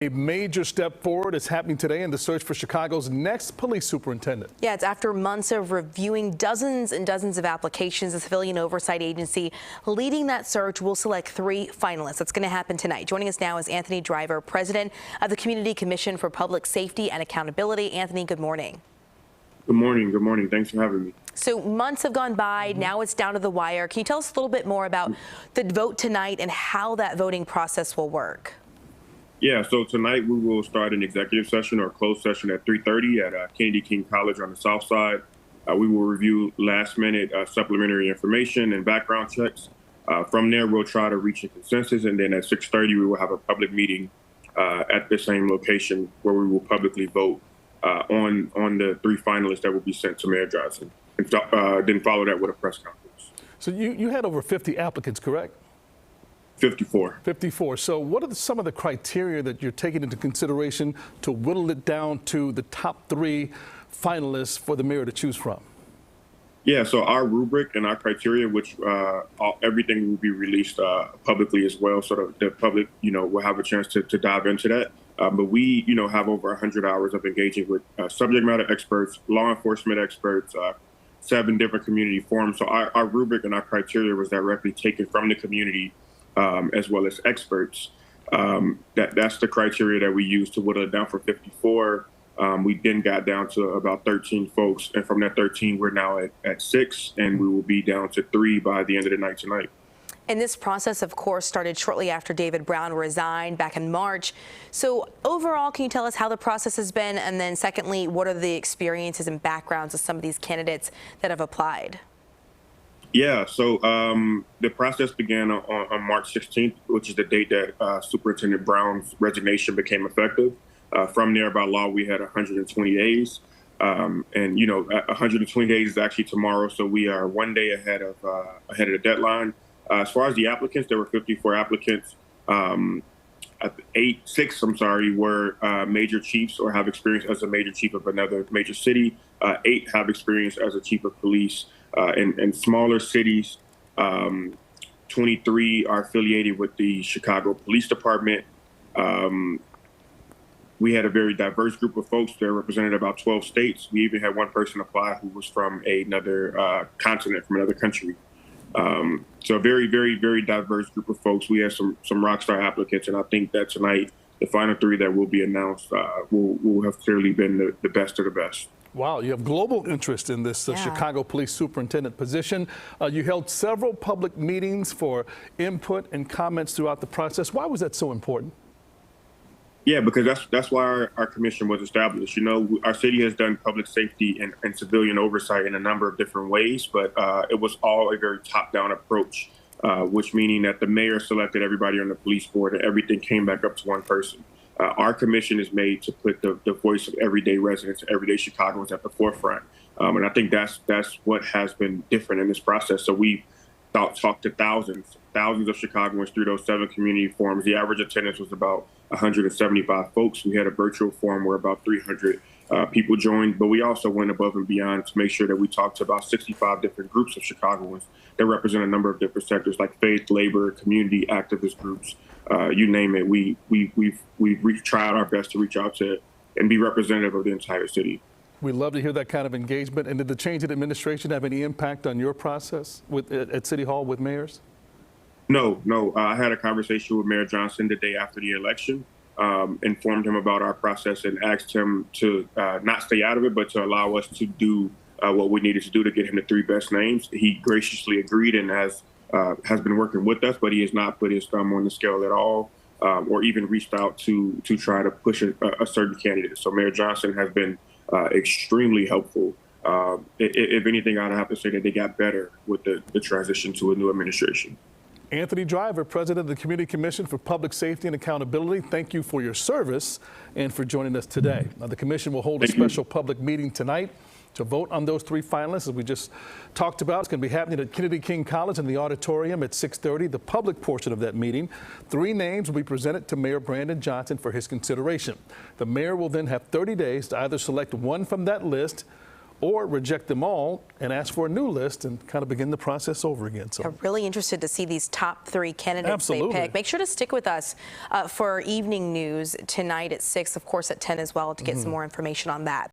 A major step forward is happening today in the search for Chicago's next police superintendent. Yeah, it's after months of reviewing dozens and dozens of applications. The Civilian Oversight Agency leading that search will select 3 finalists. That's going to happen tonight. Joining us now is Anthony Driver, president of the Community Commission for Public Safety and Accountability. Anthony, good morning. Good morning. Good morning. Thanks for having me. So months have gone by. Now it's down to the wire. Can you tell us a little bit more about the vote tonight and how that voting process will work? Yeah, so tonight we will start an executive session or closed session at 3:30 at Kennedy King College on the south side. We will review last-minute supplementary information and background checks. From there, we'll try to reach a consensus, and then at 6:30 we will have a public meeting at the same location where we will publicly vote on the 3 finalists that will be sent to Mayor Johnson, and then follow that with a press conference. So you had over 50 applicants, correct? 54. 54. So what are some of the criteria that you're taking into consideration to whittle it down to the top 3 finalists for the mayor to choose from? Yeah, so our rubric and our criteria, which everything will be released publicly as well, so that the public, will have a chance to dive into that. But we, have over 100 hours of engaging with subject matter experts, law enforcement experts, 7 different community forums. So our rubric and our criteria was directly taken from the community, as well as experts. That's the criteria that we used to whittle it down for 54. We then got down to about 13 folks, and from that 13, we're now at 6, and we will be down to 3 by the end of the night tonight. And this process, of course, started shortly after David Brown resigned back in March. So overall, can you tell us how the process has been? And then secondly, what are the experiences and backgrounds of some of these candidates that have applied? Yeah, so the process began on March 16th, which is the date that Superintendent Brown's resignation became effective. From there, by law, we had 120 days. And 120 days is actually tomorrow, so we are 1 day ahead of the deadline. As far as the applicants, there were 54 applicants. 6 were major chiefs or have experience as a major chief of another major city. 8 have experience as a chief of police in smaller cities. 23 are affiliated with the Chicago Police Department. We had a very diverse group of folks that represented about 12 states. We even had one person apply who was from another continent, from another country. So a very, very, very diverse group of folks. We have some rock star applicants, and I think that tonight, the final 3 that will be announced will have clearly been the best of the best. Wow, you have global interest in this Chicago Police Superintendent position. You held several public meetings for input and comments throughout the process. Why was that so important? Yeah, because that's why our commission was established. Our city has done public safety and civilian oversight in a number of different ways, but it was all a very top-down approach, which meaning that the mayor selected everybody on the police board and everything came back up to one person. Our commission is made to put the voice of everyday residents, everyday Chicagoans at the forefront. And I think that's what has been different in this process. So we talked to thousands of Chicagoans through those 7 community forums. The average attendance was about 175 folks. We had a virtual forum where about 300 people joined, but we also went above and beyond to make sure that we talked to about 65 different groups of Chicagoans that represent a number of different sectors like faith, labor, community, activist groups, you name it. We've tried our best to reach out to and be representative of the entire city. We love to hear that kind of engagement. And did the change in administration have any impact on your process at City Hall with mayors? No. I had a conversation with Mayor Johnson the day after the election, informed him about our process and asked him to not stay out of it, but to allow us to do what we needed to do to get him the 3 best names. He graciously agreed and has been working with us, but he has not put his thumb on the scale at all, or even reached out to try to push a certain candidate. So Mayor Johnson has been extremely helpful. If anything, I'd have to say that they got better with the transition to a new administration. Anthony Driver, president of the Community Commission for Public Safety and Accountability, thank you for your service and for joining us today. Now, the commission will hold a special public meeting tonight to vote on those 3 finalists, as we just talked about. It's going to be happening at Kennedy King College in the auditorium at 6:30, the public portion of that meeting. 3 names will be presented to Mayor Brandon Johnson for his consideration. The mayor will then have 30 days to either select one from that list or reject them all and ask for a new list and kind of begin the process over again. So I'm really interested to see these top 3 candidates Absolutely. they pick. Make sure to stick with us for evening news tonight at 6, of course at 10 as well, to get some more information on that.